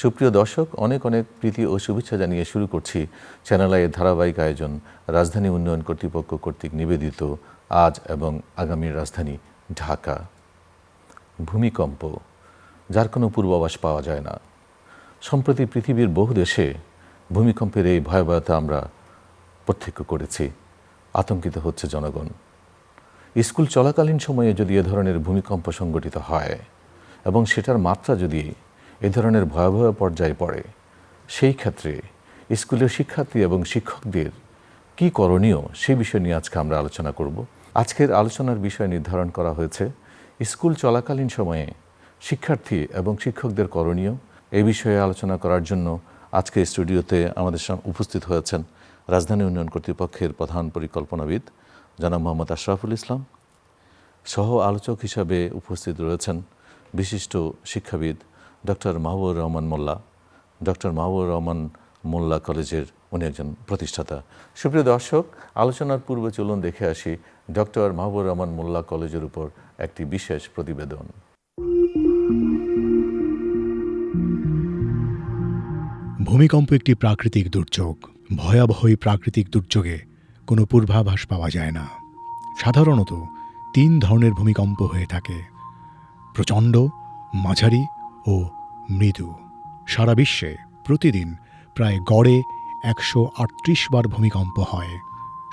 সুপ্রিয় দর্শক, অনেক অনেক প্রীতি ও শুভেচ্ছা জানিয়ে শুরু করছি চ্যানেল আইয়ের ধারাবাহিক আয়োজন রাজধানী উন্নয়ন কর্তৃপক্ষ কর্তৃক নিবেদিত আজ এবং আগামীর রাজধানী ঢাকা। ভূমিকম্প, যার কোনো পূর্বাভাস পাওয়া যায় না। সম্প্রতি পৃথিবীর বহু দেশে ভূমিকম্পের এই ভয়াবহতা আমরা প্রত্যক্ষ করেছি। আতঙ্কিত হচ্ছে জনগণ। স্কুল চলাকালীন সময়ে যদি এ ধরনের ভূমিকম্প সংঘটিত হয় এবং সেটার মাত্রা যদি এ ধরনের ভয়াবহ পর্যায়ে পড়ে, সেই ক্ষেত্রে স্কুলের শিক্ষার্থী এবং শিক্ষকদের কি করণীয় সেই বিষয় নিয়ে আজকে আমরা আলোচনা করব। আজকের আলোচনার বিষয় নির্ধারণ করা হয়েছে স্কুল চলাকালীন সময়ে শিক্ষার্থী এবং শিক্ষকদের করণীয়। এই বিষয়ে আলোচনা করার জন্য আজকে স্টুডিওতে আমাদের সঙ্গে উপস্থিত হয়েছেন রাজধানী উন্নয়ন কর্তৃপক্ষের প্রধান পরিকল্পনাবিদ জনাব মোহাম্মদ আশরাফুল ইসলাম। সহ আলোচক হিসাবে উপস্থিত রয়েছেন বিশিষ্ট শিক্ষাবিদ ডক্টর মাহবুবুর রহমান মোল্লা। ডক্টর মাহবুবুর রহমান মোল্লা কলেজের উনি একজন প্রতিষ্ঠাতা। সুপ্রিয় দর্শক, আলোচনার পূর্বে চলুন দেখে আসি ডক্টর মাহবুবুর রহমান মোল্লা কলেজের উপর একটি বিশেষ প্রতিবেদন। ভূমিকম্প একটি প্রাকৃতিক দুর্যোগ। ভয়াবহ এই প্রাকৃতিক দুর্যোগে কোনো পূর্বাভাস পাওয়া যায় না। সাধারণত 3 ধরনের ভূমিকম্প হয়ে থাকে: প্রচণ্ড, মাঝারি ও মৃদু। সারা বিশ্বে প্রতিদিন প্রায় গড়ে 138 বার ভূমিকম্প হয়।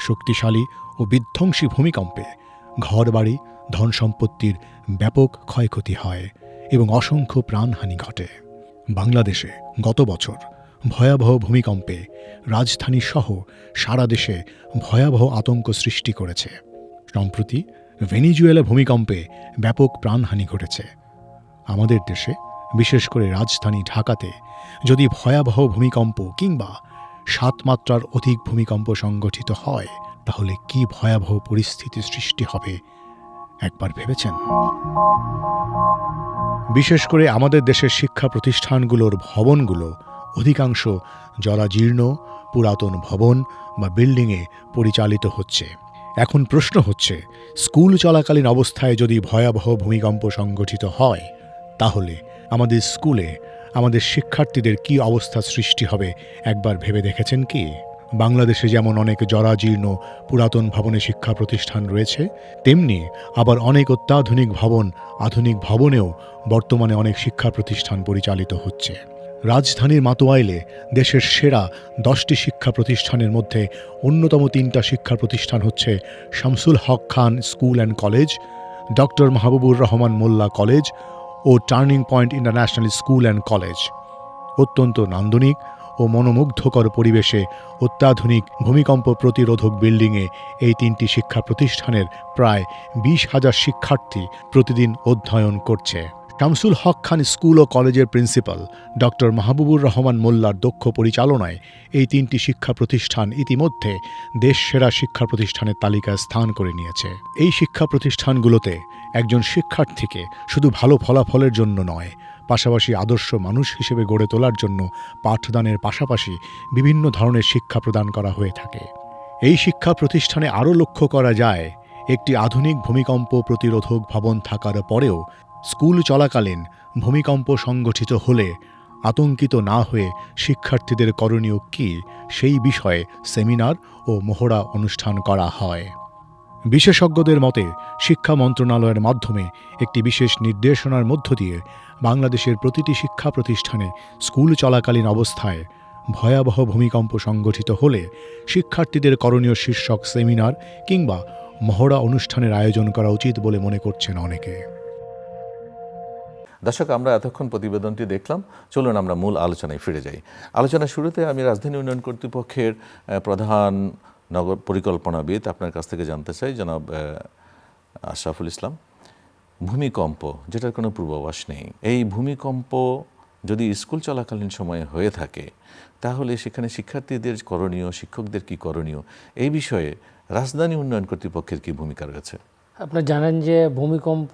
শক্তিশালী ও বিধ্বংসী ভূমিকম্পে ঘরবাড়ি, ধন সম্পত্তির ব্যাপক ক্ষয়ক্ষতি হয় এবং অসংখ্য প্রাণহানি ঘটে। বাংলাদেশে গত বছর ভয়াবহ ভূমিকম্পে রাজধানী সহ সারা দেশে ভয়াবহ আতঙ্ক সৃষ্টি করেছে। সম্প্রতি ভেনিজুয়েলা ভূমিকম্পে ব্যাপক প্রাণহানি ঘটেছে। আমাদের দেশে, বিশেষ করে রাজধানী ঢাকাতে যদি ভয়াবহ ভূমিকম্প কিংবা 7 মাত্রার অধিক ভূমিকম্প সংঘটিত হয়, তাহলে কি ভয়াবহ পরিস্থিতি সৃষ্টি হবে একবার ভেবেছেন? বিশেষ করে আমাদের দেশের শিক্ষা প্রতিষ্ঠানগুলোর ভবনগুলো অধিকাংশ জরাজীর্ণ পুরাতন ভবন বা বিল্ডিংয়ে পরিচালিত হচ্ছে। এখন প্রশ্ন হচ্ছে, স্কুল চলাকালীন অবস্থায় যদি ভয়াবহ ভূমিকম্প সংঘটিত হয়, তাহলে আমাদের স্কুলে আমাদের শিক্ষার্থীদের কি অবস্থা সৃষ্টি হবে একবার ভেবে দেখেছেন কি? বাংলাদেশে যেমন অনেক জরাজীর্ণ পুরাতন ভবনে শিক্ষা প্রতিষ্ঠান রয়েছে, তেমনি আবার অনেক অত্যাধুনিক ভবন, আধুনিক ভবনেও বর্তমানে অনেক শিক্ষা প্রতিষ্ঠান পরিচালিত হচ্ছে। রাজধানীর মাতোয়াইলে দেশের সেরা 10টি শিক্ষা প্রতিষ্ঠানের মধ্যে অন্যতম 3টা শিক্ষা প্রতিষ্ঠান হচ্ছে Shamsul Haque Khan school and college, doctor Mahbubur Rahman Mollah college ও turning point international school and college. অত্যন্ত নান্দনিক ও মনোমুগ্ধকর পরিবেশে অত্যাধুনিক ভূমিকম্প প্রতিরোধক বিল্ডিংয়ে এই 3টি শিক্ষা প্রতিষ্ঠানের প্রায় 20,000 শিক্ষার্থী প্রতিদিন অধ্যয়ন করছে। শামসুল হক খান স্কুল ও কলেজের প্রিন্সিপাল ডক্টর মাহবুবুর রহমান মোল্লার দক্ষ পরিচালনায় এই 3টি শিক্ষা প্রতিষ্ঠান ইতিমধ্যে দেশ সেরা শিক্ষা প্রতিষ্ঠানের তালিকায় স্থান করে নিয়েছে। এই শিক্ষা প্রতিষ্ঠানগুলোতে একজন শিক্ষার্থীকে শুধু ভালো ফলাফলের জন্য নয়, পাশাপাশি আদর্শ মানুষ হিসেবে গড়ে তোলার জন্য পাঠদানের পাশাপাশি বিভিন্ন ধরনের শিক্ষা প্রদান করা হয়ে থাকে। এই শিক্ষা প্রতিষ্ঠানে আরও লক্ষ্য করা যায়, একটি আধুনিক ভূমিকম্প প্রতিরোধক ভবন থাকার পরেও স্কুল চলাকালীন ভূমিকম্প সংঘটিত হলে আতঙ্কিত না হয়ে শিক্ষার্থীদের করণীয় কী, সেই বিষয়ে সেমিনার ও মহড়া অনুষ্ঠান করা হয়। বিশেষজ্ঞদের মতে শিক্ষা মন্ত্রণালয়ের মাধ্যমে একটি বিশেষ নির্দেশনার মধ্য দিয়ে বাংলাদেশের প্রতিটি শিক্ষা প্রতিষ্ঠানে স্কুল চলাকালীন অবস্থায় ভয়াবহ ভূমিকম্প সংঘটিত হলে শিক্ষার্থীদের করণীয় শীর্ষক সেমিনার কিংবা মহড়া অনুষ্ঠানের আয়োজন করা উচিত বলে মনে করছেন অনেকে। দর্শক, আমরা এতক্ষণ প্রতিবেদনটি দেখলাম। চলুন আমরা মূল আলোচনায় ফিরে যাই। আলোচনার শুরুতে আমি রাজধানী উন্নয়ন কর্তৃপক্ষের প্রধান নগর পরিকল্পনাবিদ আপনার কাছ থেকে জানতে চাই, জনাব আশরাফুল ইসলাম, ভূমিকম্প যেটার কোনো পূর্বাভাস নেই, এই ভূমিকম্প যদি স্কুল চলাকালীন সময়ে হয়ে থাকে, তাহলে সেখানে শিক্ষার্থীদের করণীয়, শিক্ষকদের কি করণীয়, এই বিষয়ে রাজধানী উন্নয়ন কর্তৃপক্ষের কি ভূমিকা রয়েছে? আপনারা জানেন যে ভূমিকম্প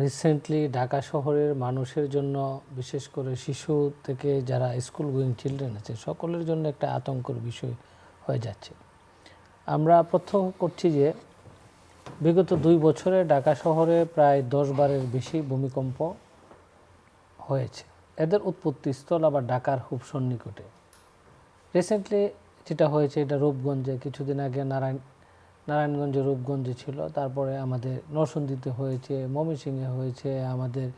রিসেন্টলি ঢাকা শহরের মানুষের জন্য, বিশেষ করে শিশু থেকে যারা স্কুল গোয়িং চিলড্রেন আছে, সকলের জন্য একটা আতঙ্কের বিষয় হয়ে যাচ্ছে। আমরা প্রত্যক্ষ করছি যে বিগত 2 বছরে ঢাকা শহরে প্রায় 10 বারের বেশি ভূমিকম্প হয়েছে। এদের উৎপত্তিস্থল আবার ঢাকার খুব সন্নিকটে। রিসেন্টলি যেটা হয়েছে এটা রূপগঞ্জে, কিছুদিন আগে নারায়ণগঞ্জে, রূপগঞ্জে ছিল, তারপরে আমাদের নরসিংদীতে হয়েছে, ময়মনসিংহে হয়েছে, আমাদের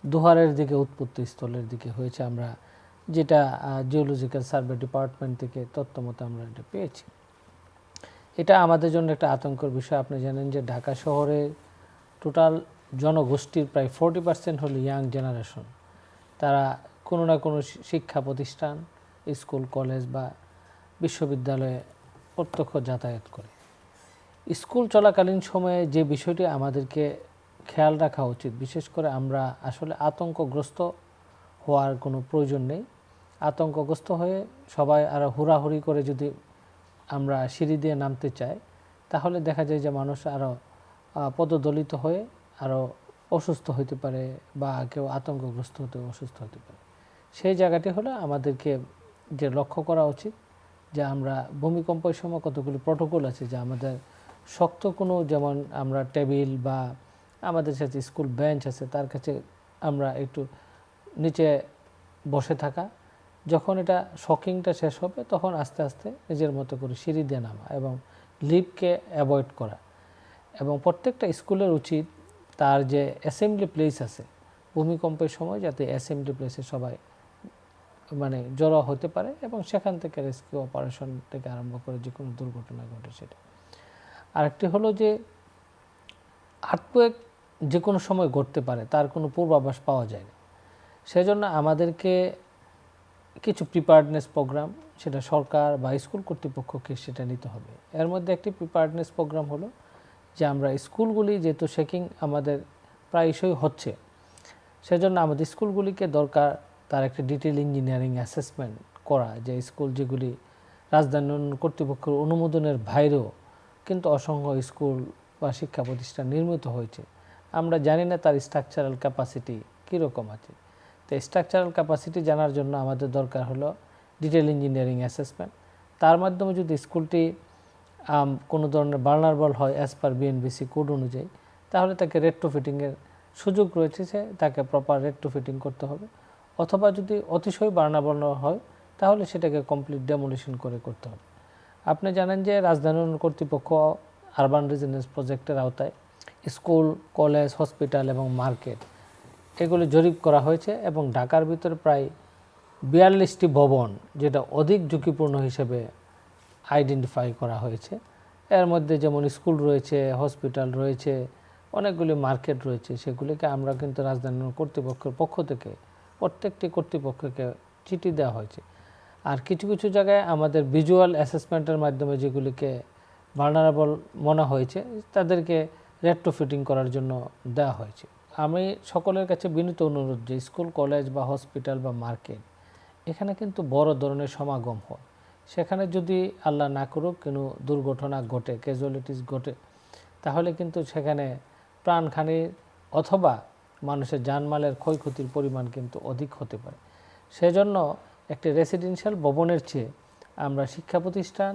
দোহারের দিকে উৎপত্তিস্থলের দিকে হয়েছে। আমরা যেটা জিওলজিক্যাল সার্ভে ডিপার্টমেন্ট থেকে তথ্য মতো আমরা এটা পেয়েছি। এটা আমাদের জন্য একটা আতঙ্কের বিষয়। আপনি জানেন যে ঢাকা শহরে টোটাল জনগোষ্ঠীর প্রায় 40% হলো ইয়াং জেনারেশন। তারা কোনো না কোনো শিক্ষা প্রতিষ্ঠান, স্কুল, কলেজ বা বিশ্ববিদ্যালয়ে প্রত্যক্ষ যাতায়াত করে। স্কুল চলাকালীন সময়ে যে বিষয়টি আমাদেরকে খেয়াল রাখা উচিত, বিশেষ করে আমরা আসলে আতঙ্কগ্রস্ত হওয়ার কোনো প্রয়োজন নেই। আতঙ্কগ্রস্ত হয়ে সবাই আরও হুড়াহুড়ি করে যদি আমরা সিঁড়ি দিয়ে নামতে চাই, তাহলে দেখা যায় যে মানুষ আরও পদদলিত হয়ে আরও অসুস্থ হতে পারে বা কেউ আতঙ্কগ্রস্ত হতে অসুস্থ হতে পারে। সেই জায়গাটি হলো আমাদেরকে যে লক্ষ্য করা উচিত যে আমরা ভূমিকম্পের সময় কতগুলি প্রোটোকল আছে, যে আমাদের শক্ত কোনো, যেমন আমরা টেবিল বা আমাদের সাথে স্কুল বেঞ্চ আছে, তার কাছে আমরা একটু নিচে বসে থাকা, যখন এটা শকিংটা শেষ হবে তখন আস্তে আস্তে নিজের মতো করে সিঁড়ি দিয়ে নামা এবং লিফটকে অ্যাভয়েড করা। এবং প্রত্যেকটা স্কুলের উচিত তার যে অ্যাসেম্বলি প্লেস আছে, ভূমিকম্পের সময় যাতে অ্যাসেম্বলি প্লেসে সবাই মানে জড়ো হতে পারে এবং সেখান থেকে রেস্কিউ অপারেশন থেকে আরম্ভ করে যে কোনো দুর্ঘটনা ঘটে সেটা। আরেকটি হলো যে আর্থকুয়েক যে কোনো সময় ঘটতে পারে, তার কোনো পূর্বাভাস পাওয়া যায় না। সেজন্য আমাদেরকে কিছু প্রিপারেডনেস প্রোগ্রাম, সেটা সরকার বা স্কুল কর্তৃপক্ষকে সেটা নিতে হবে। এর মধ্যে একটি প্রিপারেডনেস প্রোগ্রাম হলো যে আমরা স্কুলগুলি, যেহেতু শেকিং আমাদের প্রায়শই হচ্ছে, সেজন্য আমাদের স্কুলগুলিকে দরকার তার একটা ডিটেল ইঞ্জিনিয়ারিং অ্যাসেসমেন্ট করা, যে স্কুল যেগুলি রাজধানী উন্নয়ন কর্তৃপক্ষের অনুমোদনের বাইরেও কিন্তু অসংখ্য স্কুল বা শিক্ষা প্রতিষ্ঠান নির্মিত হয়েছে, আমরা জানি না তার স্ট্রাকচারাল ক্যাপাসিটি কীরকম আছে। তো স্ট্রাকচারাল ক্যাপাসিটি জানার জন্য আমাদের দরকার হলো ডিটেল ইঞ্জিনিয়ারিং অ্যাসেসমেন্ট। তার মাধ্যমে যদি স্কুলটি কোনো ধরনের ভালনারেবল হয় অ্যাজ পার বিএনবিসি কোড অনুযায়ী, তাহলে তাকে রেট্রোফিটিংয়ের সুযোগ রয়েছে, সে তাকে প্রপার রেট্রোফিটিং করতে হবে। অথবা যদি অতিশয় ভালনারেবল হয় তাহলে সেটাকে কমপ্লিট ডেমোলিশন করে করতে হবে। আপনি জানেন যে রাজধানী উন্নয়ন কর্তৃপক্ষ আরবান রেজিডেন্স প্রজেক্টের আওতায় স্কুল, কলেজ, হসপিটাল এবং মার্কেট এগুলি জরিপ করা হয়েছে এবং ঢাকার ভিতরে প্রায় 42টি ভবন যেটা অধিক ঝুঁকিপূর্ণ হিসেবে আইডেন্টিফাই করা হয়েছে। এর মধ্যে যেমন স্কুল রয়েছে, হসপিটাল রয়েছে, অনেকগুলি মার্কেট রয়েছে। সেগুলিকে আমরা কিন্তু রাজধানী কর্তৃপক্ষের পক্ষ থেকে প্রত্যেকটি কর্তৃপক্ষকে চিঠি দেওয়া হয়েছে। আর কিছু কিছু জায়গায় আমাদের ভিজুয়াল অ্যাসেসমেন্টের মাধ্যমে যেগুলিকে ভালনারেবল মনে হয়েছে তাদেরকে রেট্রোফিটিং করার জন্য দেওয়া হয়েছে। আমি সকলের কাছে বিনীত অনুরোধ যে স্কুল, কলেজ বা হসপিটাল বা মার্কেট, এখানে কিন্তু বড় ধরনের সমাগম হয়। সেখানে যদি আল্লাহ না করুক কোনো দুর্ঘটনা ঘটে, ক্যাজুয়ালিটিস ঘটে, তাহলে কিন্তু সেখানে প্রাণহানির অথবা মানুষের জানমালের ক্ষয়ক্ষতির পরিমাণ কিন্তু অধিক হতে পারে। সেজন্য একটি রেসিডেন্সিয়াল ভবনের চেয়ে আমরা শিক্ষা প্রতিষ্ঠান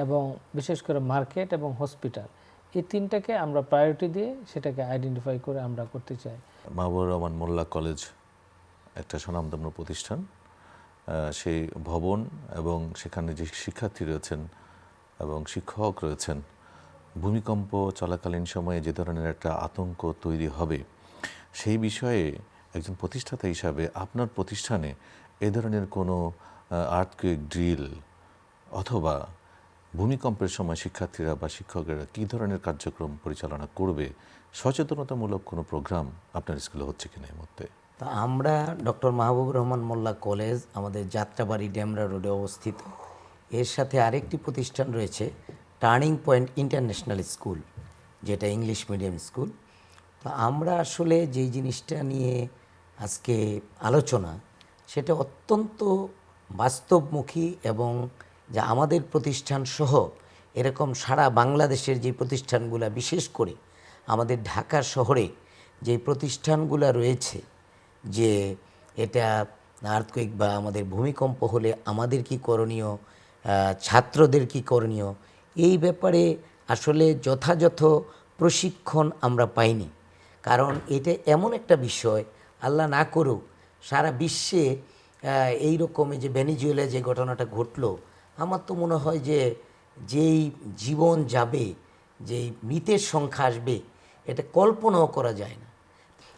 এবং বিশেষ করে মার্কেট এবং হসপিটাল, এই তিনটাকে আমরা প্রায়োরিটি দিয়ে সেটাকে আইডেন্টিফাই করে আমরা করতে চাই। মাহবুবুর রহমান মোল্লা কলেজ একটা স্বনামধন্য প্রতিষ্ঠান, সেই ভবন এবং সেখানে যে শিক্ষার্থী রয়েছেন এবং শিক্ষক রয়েছেন, ভূমিকম্প চলাকালীন সময়ে যে ধরনের একটা আতঙ্ক তৈরি হবে, সেই বিষয়ে একজন প্রতিষ্ঠাতা হিসাবে আপনার প্রতিষ্ঠানে এ ধরনের কোনো আর্থকুয়েক ড্রিল অথবা ভূমিকম্পের সময় শিক্ষার্থীরা বা শিক্ষকেরা কী ধরনের কার্যক্রম পরিচালনা করবে, সচেতনতামূলক কোনো প্রোগ্রাম আপনার স্কুলে হচ্ছে কিনা এই মুহূর্তে? তা আমরা ডক্টর মাহবুবুর রহমান মোল্লা কলেজ আমাদের যাত্রাবাড়ি ডেমরা রোডে অবস্থিত। এর সাথে আরেকটি প্রতিষ্ঠান রয়েছে টার্নিং পয়েন্ট ইন্টারন্যাশনাল স্কুল, যেটা ইংলিশ মিডিয়াম স্কুল। তো আমরা আসলে যেই জিনিসটা নিয়ে আজকে আলোচনা, সেটা অত্যন্ত বাস্তবমুখী এবং যা আমাদের প্রতিষ্ঠান সহ এরকম সারা বাংলাদেশের যে প্রতিষ্ঠানগুলো, বিশেষ করে আমাদের ঢাকা শহরে যে প্রতিষ্ঠানগুলো রয়েছে, যে এটা আর্থকুয়েক বা আমাদের ভূমিকম্প হলে আমাদের কি করণীয়, ছাত্রদের কি করণীয়, এই ব্যাপারে আসলে যথাযথ প্রশিক্ষণ আমরা পাইনি। কারণ এটা এমন একটা বিষয়, আল্লাহ না করুক সারা বিশ্বে এই রকমের যে ভেনিজুয়েলায় যে ঘটনাটা ঘটলো, আমার তো মনে হয় যে যেই জীবন যাবে, যেই মৃতের সংখ্যা আসবে, এটা কল্পনাও করা যায় না।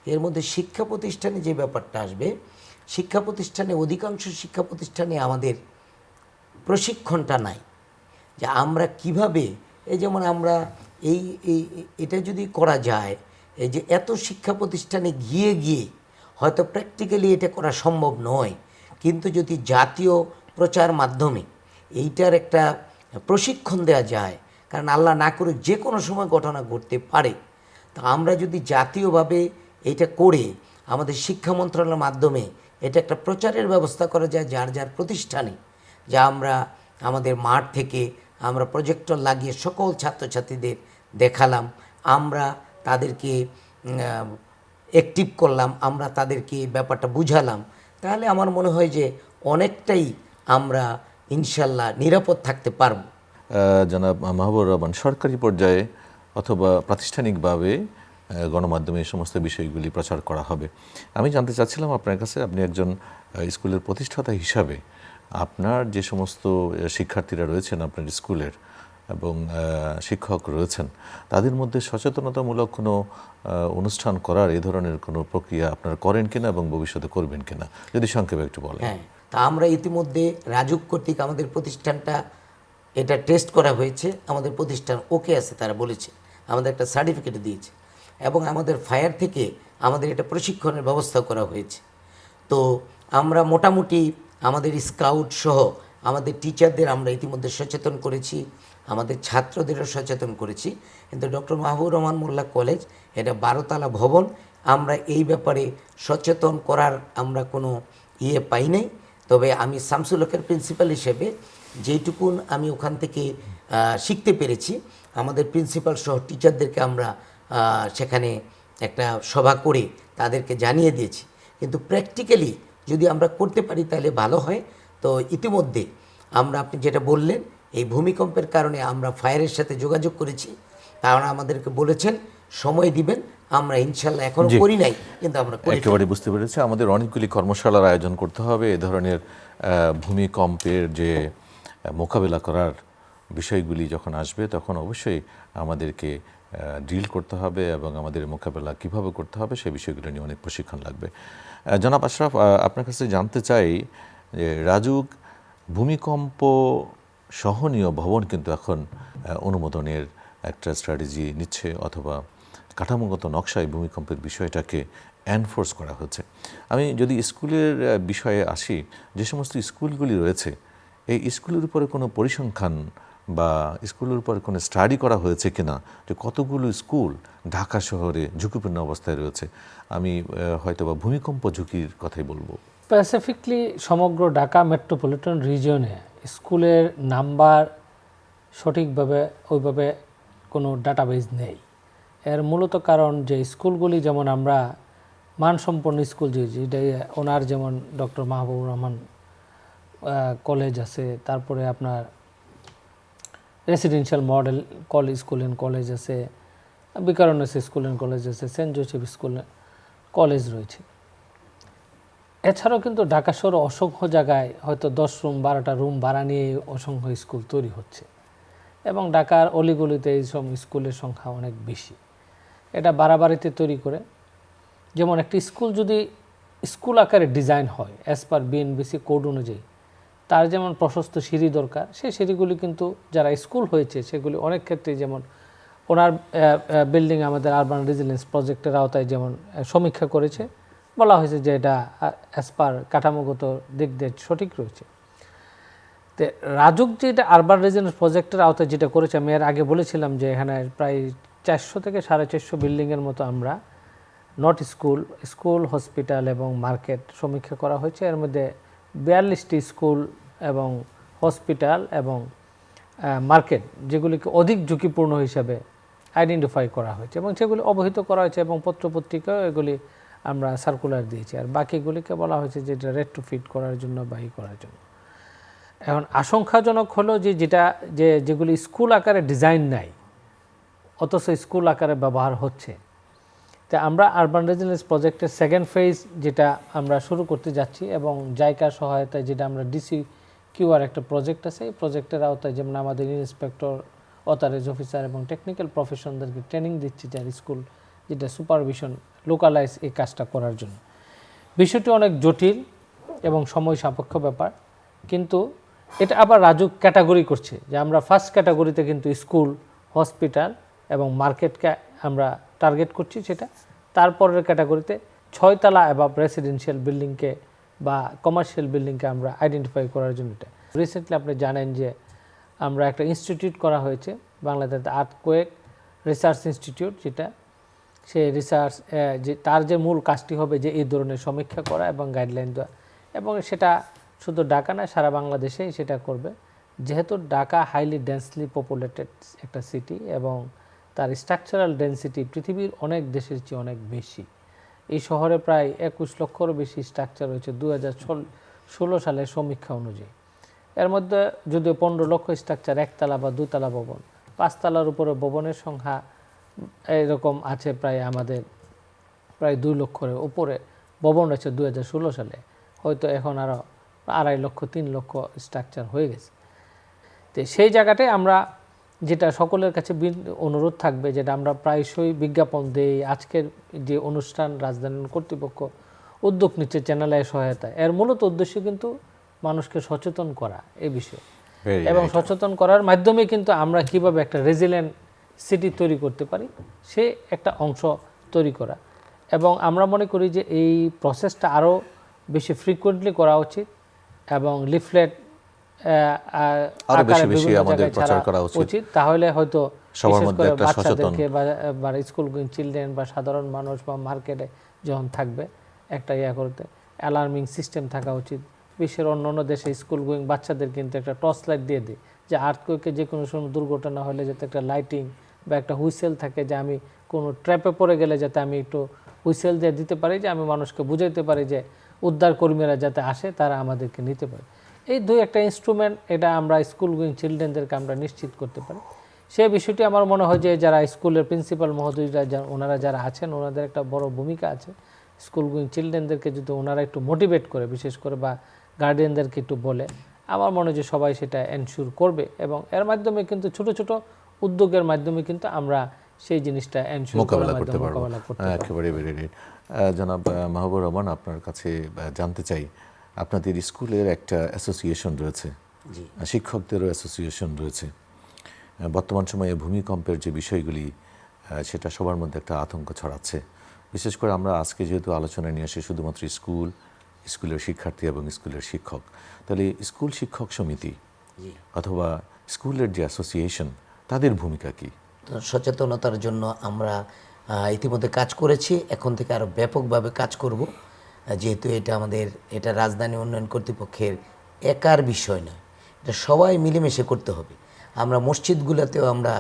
এর মধ্যে শিক্ষা প্রতিষ্ঠানে যে ব্যাপারটা আসবে, শিক্ষা প্রতিষ্ঠানে অধিকাংশ শিক্ষা প্রতিষ্ঠানে আমাদের প্রশিক্ষণটা নাই, যে আমরা কিভাবে, এই যেমন আমরা এই এটা যদি করা যায়, এই যে এত শিক্ষা প্রতিষ্ঠানে গিয়ে গিয়ে হয়তো প্র্যাকটিক্যালি এটা করা সম্ভব নয়, কিন্তু যদি জাতীয় প্রচার মাধ্যমে এইটার একটা প্রশিক্ষণ দেওয়া যায়, কারণ আল্লাহ না করে যে কোনো সময় ঘটনা ঘটতে পারে, তা আমরা যদি জাতীয়ভাবে এটা করে আমাদের শিক্ষা মন্ত্রণালয়ের মাধ্যমে এটা একটা প্রচারের ব্যবস্থা করা যায়, যার যার প্রতিষ্ঠানে, যা আমরা আমাদের মাঠ থেকে আমরা প্রজেক্টর লাগিয়ে সকল ছাত্রছাত্রীদের দেখালাম, আমরা তাদেরকে অ্যাক্টিভ করলাম, আমরা তাদেরকে ব্যাপারটা বুঝালাম, তাহলে আমার মনে হয় যে অনেকটাই আমরা ইনশাল্লাহ নিরাপদ থাকতে পারব। জনাব মাহবুবুর রহমান, সরকারি পর্যায়ে অথবা প্রাতিষ্ঠানিকভাবে গণমাধ্যমে এই সমস্ত বিষয়গুলি প্রচার করা হবে। আমি জানতে চাচ্ছিলাম আপনার কাছে, আপনি একজন স্কুলের প্রতিষ্ঠাতা হিসাবে আপনার যে সমস্ত শিক্ষার্থীরা রয়েছেন আপনার স্কুলের এবং শিক্ষক রয়েছেন, তাদের মধ্যে সচেতনতামূলক কোনো অনুষ্ঠান করার এই ধরনের কোনো প্রক্রিয়া আপনারা করেন কিনা এবং ভবিষ্যতে করবেন কিনা, যদি সংক্ষেপে একটু বলেন। হ্যাঁ, তা আমরা ইতিমধ্যে রাজুক কর্তৃক আমাদের প্রতিষ্ঠানটা এটা টেস্ট করা হয়েছে, আমাদের প্রতিষ্ঠান ওকে আছে, তারা বলেছে, আমাদের একটা সার্টিফিকেট দিয়েছে, এবং আমাদের ফায়ার থেকে আমাদের এটা প্রশিক্ষণের ব্যবস্থা করা হয়েছে। তো আমরা মোটামুটি আমাদের স্কাউট সহ আমাদের টিচারদের আমরা ইতিমধ্যে সচেতন করেছি, আমাদের ছাত্রদেরও সচেতন করেছি। কিন্তু ডক্টর মাহবুবুর রহমান মোল্লা কলেজ এটা 12 তলা ভবন, আমরা এই ব্যাপারে সচেতন করার আমরা কোনো পাই নাই। তবে আমি শামসুল হকের প্রিন্সিপাল হিসেবে যেইটুকুন আমি ওখান থেকে শিখতে পেরেছি, আমাদের প্রিন্সিপাল সহ টিচারদেরকে আমরা সেখানে একটা সভা করে তাদেরকে জানিয়ে দিয়েছি। কিন্তু প্র্যাকটিক্যালি যদি আমরা করতে পারি তাহলে ভালো হয়। তো ইতিমধ্যে আমরা, আপনি যেটা বললেন, এই ভূমিকম্পের কারণে আমরা ফায়ারের সাথে যোগাযোগ করেছি, তারা আমাদেরকে বলেছেন সময় দিবেন, আমরা ইনশাল্লাহ এখনো করি নাই, কিন্তু আমরা একেবারে বুঝতে পেরেছি। আমাদের অনেকগুলি কর্মশালার আয়োজন করতে হবে এ ধরনের ভূমিকম্পের যে মোকাবেলা করার বিষয়গুলি যখন আসবে, তখন অবশ্যই আমাদেরকে ডিল করতে হবে এবং আমাদের মোকাবেলা কিভাবে করতে হবে সেই বিষয়গুলো নিয়ে অনেক প্রশিক্ষণ লাগবে। জনাব আশরাফ, আপনার কাছে জানতে চাই যে রাজুক ভূমিকম্প সহনীয় ভবন কিন্তু এখন অনুমোদনের একটা স্ট্র্যাটেজি নিচ্ছে, অথবা কাঠামোগত নকশায় ভূমিকম্পের বিষয়টাকে এনফোর্স করা হচ্ছে। আমি যদি স্কুলের বিষয়ে আসি, যে সমস্ত স্কুলগুলি রয়েছে, এই স্কুলের উপরে কোনো পরিসংখ্যান বা স্কুলের উপর কোনো স্টাডি করা হয়েছে কিনা যে কতগুলো স্কুল ঢাকা শহরে ঝুঁকিপূর্ণ অবস্থায় রয়েছে? আমি হয়তো বা ভূমিকম্প ঝুঁকির কথাই বলবো। স্পেসিফিকলি সমগ্র ঢাকা মেট্রোপলিটন রিজিয়নে স্কুলের নাম্বার সঠিকভাবে ওইভাবে কোনো ডাটাবেজ নেই। এর মূলত কারণ যে স্কুলগুলি, যেমন আমরা মানসম্পন্ন স্কুল যেটা ওনার, যেমন ডক্টর মাহবুবুর রহমান কলেজ আছে, তারপরে আপনার residential model school and college আছে, বিকারুন্নিসা স্কুল অ্যান্ড কলেজ আছে, সেন্ট জোসেফ স্কুল কলেজ রয়েছে। এছাড়াও কিন্তু ঢাকা শহরে অসংখ্য জায়গায় হয়তো 10 রুম 12টা রুম ভাড়া নিয়ে অসংখ্য স্কুল তৈরি হচ্ছে, এবং ঢাকার অলিগলিতে এই সব স্কুলের সংখ্যা অনেক বেশি। এটা বাড়াবাড়িতে তৈরি করে, যেমন একটি স্কুল যদি স্কুল আকারে ডিজাইন হয় অ্যাজ পার বিএনবিসি কোড অনুযায়ী, তার যেমন প্রশস্ত সিঁড়ি দরকার, সেই সিঁড়িগুলি কিন্তু যারা স্কুল হয়েছে সেগুলি অনেক ক্ষেত্রে, যেমন ওনার বিল্ডিং আমাদের আরবান রেজিলিয়েন্স প্রজেক্টের আওতায় যেমন সমীক্ষা করেছে, বলা হয়েছে যে এটা অ্যাজ পার কাঠামোগত দিক দিয়ে সঠিক রয়েছে। তো রাজুক যেটা আরবান রেজিলিয়েন্স প্রজেক্টের আওতায় যেটা করেছে, আমি এর আগে বলেছিলাম যে এখানে প্রায় 400 থেকে 450 বিল্ডিংয়ের মতো আমরা নট স্কুল, হসপিটাল এবং মার্কেট সমীক্ষা করা হয়েছে। এর মধ্যে 42টি স্কুল এবং হসপিটাল এবং মার্কেট যেগুলিকে অধিক ঝুঁকিপূর্ণ হিসাবে আইডেন্টিফাই করা হয়েছে এবং সেগুলি অবহিত করা হয়েছে, এবং পত্রপত্রিকাও এগুলি আমরা সার্কুলার দিয়েছি। আর বাকিগুলিকে বলা হয়েছে যে এটা রেট্রোফিট করার জন্য বা করার জন্য। এখন আশঙ্কাজনক হলো যেগুলি স্কুল আকারে ডিজাইন নাই অথচ স্কুল আকারে ব্যবহার হচ্ছে, তা আমরা আরবান রেজিলিয়েন্স প্রজেক্টের সেকেন্ড ফেজ যেটা আমরা শুরু করতে যাচ্ছি এবং জায়গা সহায়তায় যেটা আমরা ডিসি কিউআর একটা প্রজেক্ট আছে, এই প্রজেক্টের আওতায় যেমন আমাদের ইন্সপেক্টর, অথরাইজ অফিসার এবং টেকনিক্যাল প্রফেশনদেরকে ট্রেনিং দিচ্ছি যার স্কুল যেটা সুপারভিশন লোকালাইজ এই কাজটা করার জন্য। বিষয়টি অনেক জটিল এবং সময় সাপেক্ষ ব্যাপার, কিন্তু এটা আবার রাজুক ক্যাটাগরি করছে যে আমরা ফার্স্ট ক্যাটাগরিতে কিন্তু স্কুল, হসপিটাল এবং মার্কেটকে আমরা টার্গেট করছি, সেটা তারপরের ক্যাটাগরিতে 6 তলা অ্যাবাভ রেসিডেন্সিয়াল বিল্ডিংকে বা কমার্শিয়াল বিল্ডিংকে আমরা আইডেন্টিফাই করার জন্য। এটা রিসেন্টলি আপনি জানেন যে আমরা একটা ইনস্টিটিউট করা হয়েছে বাংলাদেশ আর্থকোয়েক রিসার্চ ইনস্টিটিউট, যেটা সেই রিসার্চ যে তার যে মূল কাজটি হবে যে এই ধরনের সমীক্ষা করা এবং গাইডলাইন দেওয়া, এবং সেটা শুধু ঢাকা না সারা বাংলাদেশেই সেটা করবে। যেহেতু ঢাকা হাইলি ডেন্সলি পপুলেটেড একটা সিটি এবং তার স্ট্রাকচারাল ডেন্সিটি পৃথিবীর অনেক দেশের চেয়ে অনেক বেশি। এই শহরে প্রায় 21 লক্ষেরও বেশি স্ট্রাকচার রয়েছে 2016 সালের সমীক্ষা অনুযায়ী। এর মধ্যে যদিও 15 লক্ষ স্ট্রাকচার একতলা বা দুতলা ভবন, 5 তলার উপরে ভবনের সংখ্যা এরকম আছে প্রায় আমাদের প্রায় 2 লক্ষের উপরে ভবন রয়েছে 2016 সালে, হয়তো এখন আরও 2.5 লক্ষ 3 লক্ষ স্ট্রাকচার হয়ে গেছে। তো সেই জায়গাটায় আমরা যেটা সকলের কাছে অনুরোধ থাকবে, যেটা আমরা প্রায়শই বিজ্ঞাপন দেই, আজকের যে অনুষ্ঠান রাজধানী কর্তৃপক্ষ উদ্যোগ নিচ্ছে চ্যানেলের সহায়তা, এর মূলত উদ্দেশ্য কিন্তু মানুষকে সচেতন করা এই বিষয়ে, এবং সচেতন করার মাধ্যমে কিন্তু আমরা কিভাবে একটা রেজিলিয়েন্ট সিটি তৈরি করতে পারি সে একটা অংশ তৈরি করা। এবং আমরা মনে করি যে এই প্রসেসটা আরও বেশি ফ্রিকুয়েন্টলি করা উচিত এবং লিফলেট আকারে বিভিন্ন জায়গায় ছাড়া উচিত, তাহলে হয়তো বিশেষ করে বাচ্চাদেরকে বা স্কুল গোয়িং চিলড্রেন বা সাধারণ মানুষ বা মার্কেটে যখন থাকবে একটা করতে অ্যালার্মিং সিস্টেম থাকা উচিত। বিশ্বের অন্য অন্য দেশে স্কুল গোয়িং বাচ্চাদের কিন্তু একটা টর্চ লাইট দিয়ে দিই, যে আর্থকোয়েকে যে কোনো সময় দুর্ঘটনা হলে যাতে একটা লাইটিং বা একটা হুইসেল থাকে, যে আমি কোনো ট্র্যাপে পড়ে গেলে যাতে আমি একটু হুইসেল দিয়ে দিতে পারি, যে আমি মানুষকে বুঝাইতে পারি যে উদ্ধার কর্মীরা যাতে আসে তারা আমাদেরকে নিতে পারে। এই একটা ইনস্ট্রুমেন্ট এটা আমরা স্কুল গোয়িং চিলড্রেনদেরকে আমরা নিশ্চিত করতে পারি। সেই বিষয়টি আমার মনে হয় যে যারা স্কুলের প্রিন্সিপাল মহোদয়রা ওনারা যারা আছেন ওনাদের একটা বড় ভূমিকা আছে। স্কুল গোয়িং চিলড্রেনদেরকে যদি ওনারা একটু মোটিভেট করে, বিশেষ করে বা গার্ডিয়ানদেরকে একটু বলে, আমার মনে হয় যে সবাই সেটা এনশিওর করবে, এবং এর মাধ্যমে কিন্তু ছোট ছোট উদ্যোগের মাধ্যমে কিন্তু আমরা সেই জিনিসটা এনশিওর মোকাবেলা করতে পারবো। একেবারে ভেরি রাইট। জনাব মাহবুবুর রহমান, আপনার কাছে জানতে চাই, আপনাদের স্কুলের একটা অ্যাসোসিয়েশন রয়েছে, শিক্ষকদেরও অ্যাসোসিয়েশন রয়েছে। বর্তমান সময়ে ভূমিকম্পের যে বিষয়গুলি সেটা সবার মধ্যে একটা আতঙ্ক ছড়াচ্ছে। বিশেষ করে আমরা আজকে যেহেতু আলোচনা নিয়ে আসি শুধুমাত্র স্কুল, স্কুলের শিক্ষার্থী এবং স্কুলের শিক্ষক, তাহলে স্কুল শিক্ষক সমিতি অথবা স্কুলের যে অ্যাসোসিয়েশন তাদের ভূমিকা কি? সচেতনতার জন্য আমরা ইতিমধ্যে কাজ করেছি, এখন থেকে আরও ব্যাপকভাবে কাজ করব, যেহেতু এটা রাজধানী উন্নয়ন কর্তৃপক্ষের একার বিষয় না, এটা সবাই মিলেমিশে করতে হবে। আমরা মসজিদগুলোতেও আমরা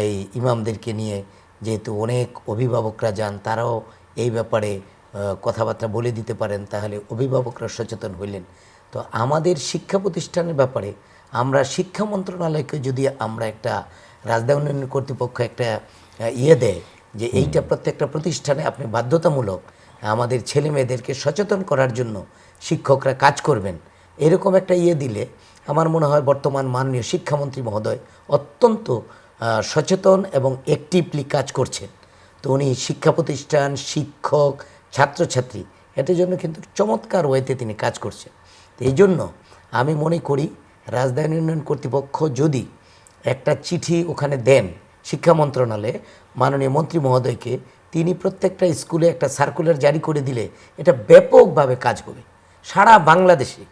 এই ইমামদেরকে নিয়ে, যেহেতু অনেক অভিভাবকরা যান, তারাও এই ব্যাপারে কথাবার্তা বলে দিতে পারেন, তাহলে অভিভাবকরা সচেতন হইলেন। তো আমাদের শিক্ষা প্রতিষ্ঠানের ব্যাপারে আমরা শিক্ষা মন্ত্রণালয়কে যদি আমরা একটা রাজধানী উন্নয়ন কর্তৃপক্ষ একটা দেয় যে এইটা প্রত্যেকটা প্রতিষ্ঠানে আপনি বাধ্যতামূলক আমাদের ছেলে মেয়েদেরকে সচেতন করার জন্য শিক্ষকরা কাজ করবেন, এরকম একটা দিলে আমার মনে হয় বর্তমান মাননীয় শিক্ষামন্ত্রী মহোদয় অত্যন্ত সচেতন এবং অ্যাক্টিভলি কাজ করছেন। তো উনি শিক্ষা প্রতিষ্ঠান, শিক্ষক, ছাত্রছাত্রী এটার জন্য কিন্তু চমৎকার ওয়েতে তিনি কাজ করছেন। তো এই জন্য আমি মনে করি রাজধানী উন্নয়ন কর্তৃপক্ষ যদি একটা চিঠি ওখানে দেন শিক্ষা মন্ত্রণালয়ে মাননীয় মন্ত্রী মহোদয়কে, তিনি প্রত্যেকটা স্কুলে একটা সার্কুলার জারি করে দিলে এটা ব্যাপকভাবে কাজ হবে সারা বাংলাদেশে।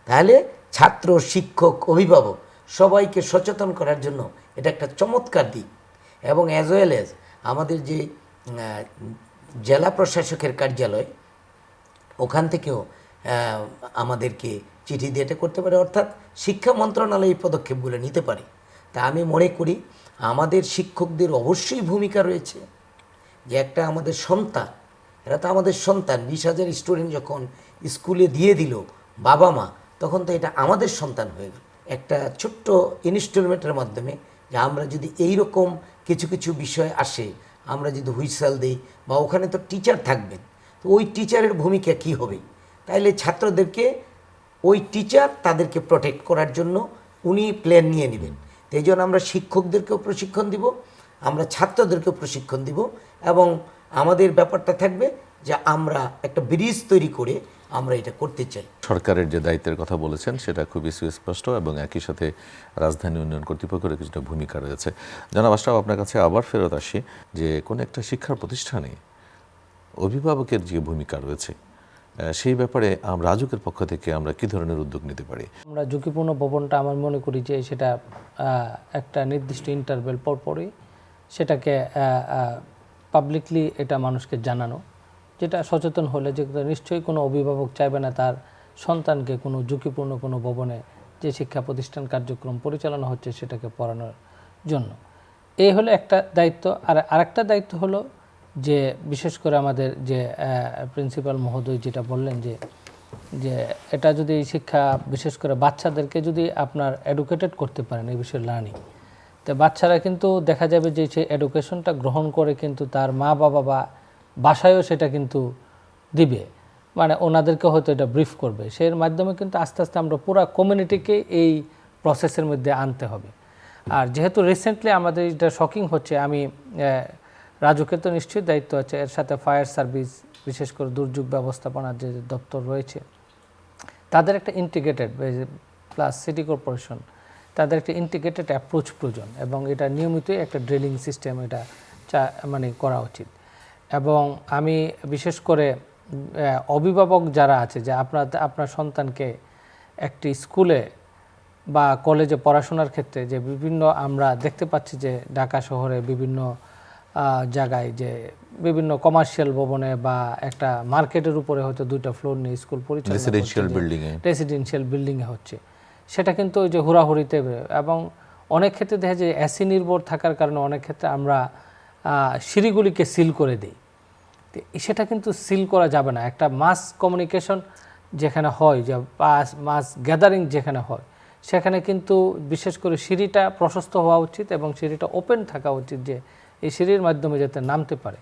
তাহলে ছাত্র, শিক্ষক, অভিভাবক সবাইকে সচেতন করার জন্য এটা একটা চমৎকার দিক। এবং অ্যাজ ওয়েল এজ আমাদের যে জেলা প্রশাসকের কার্যালয়, ওখান থেকেও আমাদেরকে চিঠি দিয়ে এটা করতে পারে, অর্থাৎ শিক্ষা মন্ত্রণালয় এই পদক্ষেপগুলো নিতে পারে। তা আমি মনে করি আমাদের শিক্ষকদের অবশ্যই ভূমিকা রয়েছে, যে একটা আমাদের সন্তান, এরা তো আমাদের সন্তান, 20,000 স্টুডেন্ট যখন স্কুলে দিয়ে দিল বাবা মা, তখন তো এটা আমাদের সন্তান হয়ে গেল। একটা ছোট্ট ইনস্টলমেন্টের মাধ্যমে যে আমরা যদি এই রকম কিছু কিছু বিষয় আসে আমরা যদি হুইসেল দিই বা ওখানে তো টিচার থাকবেন, তো ওই টিচারের ভূমিকা কী হবে? তাইলে ছাত্রদেরকে ওই টিচার তাদেরকে প্রোটেক্ট করার জন্য উনি প্ল্যান নিয়ে নেবেন। তো এই জন্য আমরা শিক্ষকদেরকেও প্রশিক্ষণ দিব, আমরা ছাত্রদেরকেও প্রশিক্ষণ দিব, এবং আমাদের ব্যাপারটা থাকবে যে আমরা একটা ব্রিজ তৈরি করে আমরা এটা করতে চাই। সরকারের যে দায়িত্বের কথা বলেছেন সেটা খুবই সুস্পষ্ট এবং একই সাথে রাজধানী উন্নয়ন কর্তৃপক্ষের কিছুটা ভূমিকা রয়েছে। জনাব আশরাফ, আপনার কাছে আবার ফেরত আসি যে কোনো একটা শিক্ষার প্রতিষ্ঠানে অভিভাবকের যে ভূমিকা রয়েছে সেই ব্যাপারে রাজুকের পক্ষ থেকে আমরা কী ধরনের উদ্যোগ নিতে পারি? আমরা ঝুঁকিপূর্ণ ভবনটা আমার মনে করি যে সেটা একটা নির্দিষ্ট ইন্টারভেল পরপরই সেটাকে পাবলিকলি এটা মানুষকে জানানো, যেটা সচেতন হলে যে নিশ্চয়ই কোনো অভিভাবক চাইবে না তার সন্তানকে কোনো ঝুঁকিপূর্ণ কোনো ভবনে যে শিক্ষা প্রতিষ্ঠান কার্যক্রম পরিচালনা হচ্ছে সেটাকে পড়ানোর জন্য। এই হলো একটা দায়িত্ব। আর আরেকটা দায়িত্ব হলো যে বিশেষ করে আমাদের যে প্রিন্সিপাল মহোদয় যেটা বললেন যে এটা যদি শিক্ষা বিশেষ করে বাচ্চাদেরকে যদি আপনার এডুকেটেড করতে পারেন এই বিষয়ে লার্নিং, তো বাচ্চারা কিন্তু দেখা যাবে যে সেই এডুকেশনটা গ্রহণ করে কিন্তু তার মা বাবা বা বাসায়ও সেটা কিন্তু দিবে, মানে ওনাদেরকে হয়তো এটা ব্রিফ করবে। সেই মাধ্যমে কিন্তু আস্তে আস্তে আমরা পুরো কমিউনিটিকে এই প্রসেসের মধ্যে আনতে হবে। আর যেহেতু রিসেন্টলি আমাদের এটা শকিং হচ্ছে, আমি রাজুকে তো নিশ্চয়ই দায়িত্ব আছে, এর সাথে ফায়ার সার্ভিস বিশেষ করে দুর্যোগ ব্যবস্থাপনার যে দপ্তর রয়েছে তাদের একটা ইন্টিগ্রেটেড প্লাস সিটি কর্পোরেশন তাদের একটা ইন্টিগ্রেটেড অ্যাপ্রোচ প্রয়োজন, এবং এটা নিয়মিতই একটা ড্রিলিং সিস্টেম এটা মানে করা উচিত। এবং আমি বিশেষ করে অভিভাবক যারা আছে যে আপনার সন্তানকে একটি স্কুলে বা কলেজে পড়াশোনার ক্ষেত্রে যে বিভিন্ন আমরা দেখতে পাচ্ছি যে ঢাকা শহরে বিভিন্ন জায়গায় যে বিভিন্ন কমার্শিয়াল ভবনে বা একটা মার্কেটের উপরে হয়তো 2টা ফ্লোর নিয়ে স্কুল পরিচালনা রেসিডেন্সিয়াল বিল্ডিংয়ে হচ্ছে, সেটা কিন্তু ওই যে হুড়াহুড়িতে, এবং অনেক ক্ষেত্রে দেখা যায় এসি নির্ভর থাকার কারণে অনেক ক্ষেত্রে আমরা সিঁড়িগুলিকে সিল করে দিই। সেটা কিন্তু সিল করা যাবে না। একটা মাস কমিউনিকেশন যেখানে হয়, যে মাস গ্যাদারিং যেখানে হয়, সেখানে কিন্তু বিশেষ করে সিঁড়িটা প্রশস্ত হওয়া উচিত এবং সিঁড়িটা ওপেন থাকা উচিত, যে এই সিঁড়ির মাধ্যমে যাতে নামতে পারে।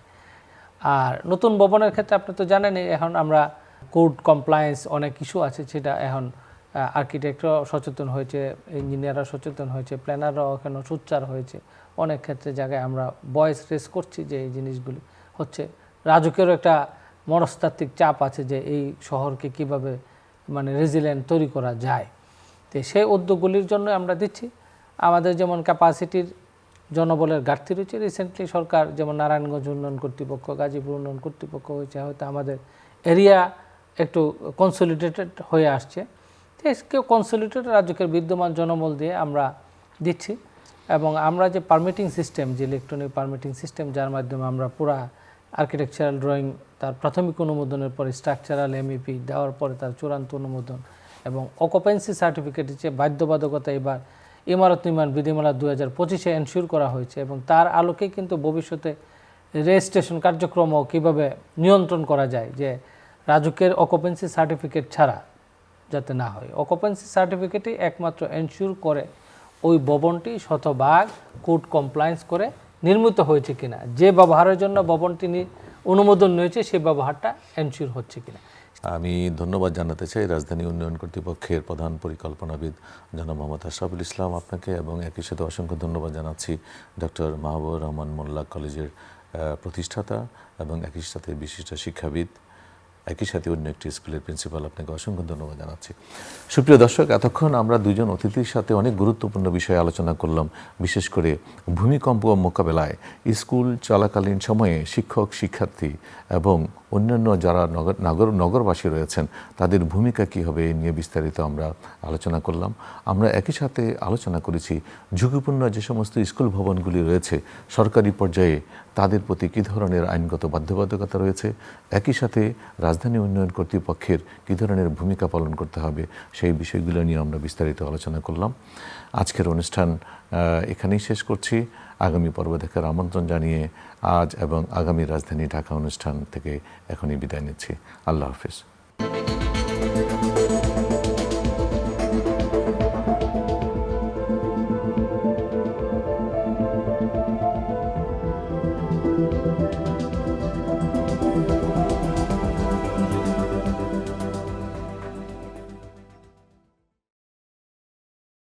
আর নতুন ভবনের ক্ষেত্রে আপনি তো জানেনই, এখন আমরা কোড কমপ্লায়েন্স অনেক ইস্যু আছে, সেটা এখন আর্কিটেক্টরাও সচেতন হয়েছে, ইঞ্জিনিয়াররা সচেতন হয়েছে, প্ল্যানাররাও এখানে সোচ্চার হয়েছে। অনেক ক্ষেত্রে জায়গায় আমরা ভয়েস রেজ করছি যে এই জিনিসগুলি হচ্ছে। রাজুকেরও একটা মনস্তাত্ত্বিক চাপ আছে যে এই শহরকে কিভাবে মানে রেজিলিয়েন্ট তৈরি করা যায়। তো সেই উদ্যোগগুলির জন্য আমরা দিচ্ছি। আমাদের যেমন ক্যাপাসিটির জনবলের ঘাটতি রয়েছে, রিসেন্টলি সরকার যেমন নারায়ণগঞ্জ উন্নয়ন কর্তৃপক্ষ, গাজীপুর উন্নয়ন কর্তৃপক্ষ হয়েছে, হয়তো আমাদের এরিয়া একটু কনসলিডেটেড হয়ে আসছে। কেউ কনসলিডেটেড রাজুকের বিদ্যমান জনবল দিয়ে আমরা দিচ্ছি। এবং আমরা যে পারমিটিং সিস্টেম, যে ইলেকট্রনিক পারমিটিং সিস্টেম, যার মাধ্যমে আমরা পুরা আর্কিটেকচারাল ড্রয়িং তার প্রাথমিক অনুমোদনের পরে স্ট্রাকচারাল এমইপি দেওয়ার পরে তার চূড়ান্ত অনুমোদন এবং অকুপেন্সি সার্টিফিকেটের যে বাধ্যবাধকতা এবার ইমারত নির্মাণ বিধিমালা 2025-এ এনশিওর করা হয়েছে, এবং তার আলোকে কিন্তু ভবিষ্যতে রেজিস্ট্রেশন কার্যক্রমও কীভাবে নিয়ন্ত্রণ করা যায়, যে রাজুকের অকুপেন্সি সার্টিফিকেট ছাড়া যাতে না হয়। অকুপেন্সি সার্টিফিকেটই একমাত্র এনশিওর করে ওই ভবনটি শতভাগ কোড কমপ্লায়েন্স করে নির্মিত হয়েছে কিনা, যে ব্যবহারের জন্য ভবনটি অনুমোদন নিয়েছে সেই ব্যবহারটা এনশিওর হচ্ছে কিনা। আমি ধন্যবাদ জানাতে চাই রাজধানী উন্নয়ন কর্তৃপক্ষের প্রধান পরিকল্পনাবিদ জনাব মোহাম্মদ আশরাফুল ইসলাম আপনাকে, এবং একই সাথে অসংখ্য ধন্যবাদ জানাচ্ছি ডক্টর মাহবুবুর রহমান মোল্লা কলেজের প্রতিষ্ঠাতা এবং একই সাথে বিশিষ্ট শিক্ষাবিদ, একই সাথে অন্য একটি স্কুলের প্রিন্সিপাল, আপনাকে অসংখ্য ধন্যবাদ জানাচ্ছি। সুপ্রিয় দর্শক, এতক্ষণ আমরা দুজন অতিথির সাথে অনেক গুরুত্বপূর্ণ বিষয়ে আলোচনা করলাম, বিশেষ করে ভূমিকম্প মোকাবেলায় স্কুল চলাকালীন সময়ে শিক্ষক, শিক্ষার্থী এবং অন্যান্য যারা নগরবাসী রয়েছেন তাদের ভূমিকা কী হবে এই নিয়ে বিস্তারিত আমরা আলোচনা করলাম। আমরা একই সাথে আলোচনা করেছি ঝুঁকিপূর্ণ যে সমস্ত স্কুল ভবনগুলি রয়েছে সরকারি পর্যায়ে তাদের প্রতি কী ধরনের আইনগত বাধ্যবাধকতা রয়েছে, একই সাথে রাজধানী উন্নয়ন কর্তৃপক্ষের কী ধরনের ভূমিকা পালন করতে হবে সেই বিষয়গুলো নিয়ে আমরা বিস্তারিত আলোচনা করলাম। আজকের অনুষ্ঠান এখানেই শেষ করছি। আগামী পর্ব দেখার আমন্ত্রণ জানিয়ে আজ এবং আগামী রাজধানী ঢাকা অনুষ্ঠান থেকে এখনই বিদায় নিচ্ছি। আল্লাহ হাফেজ।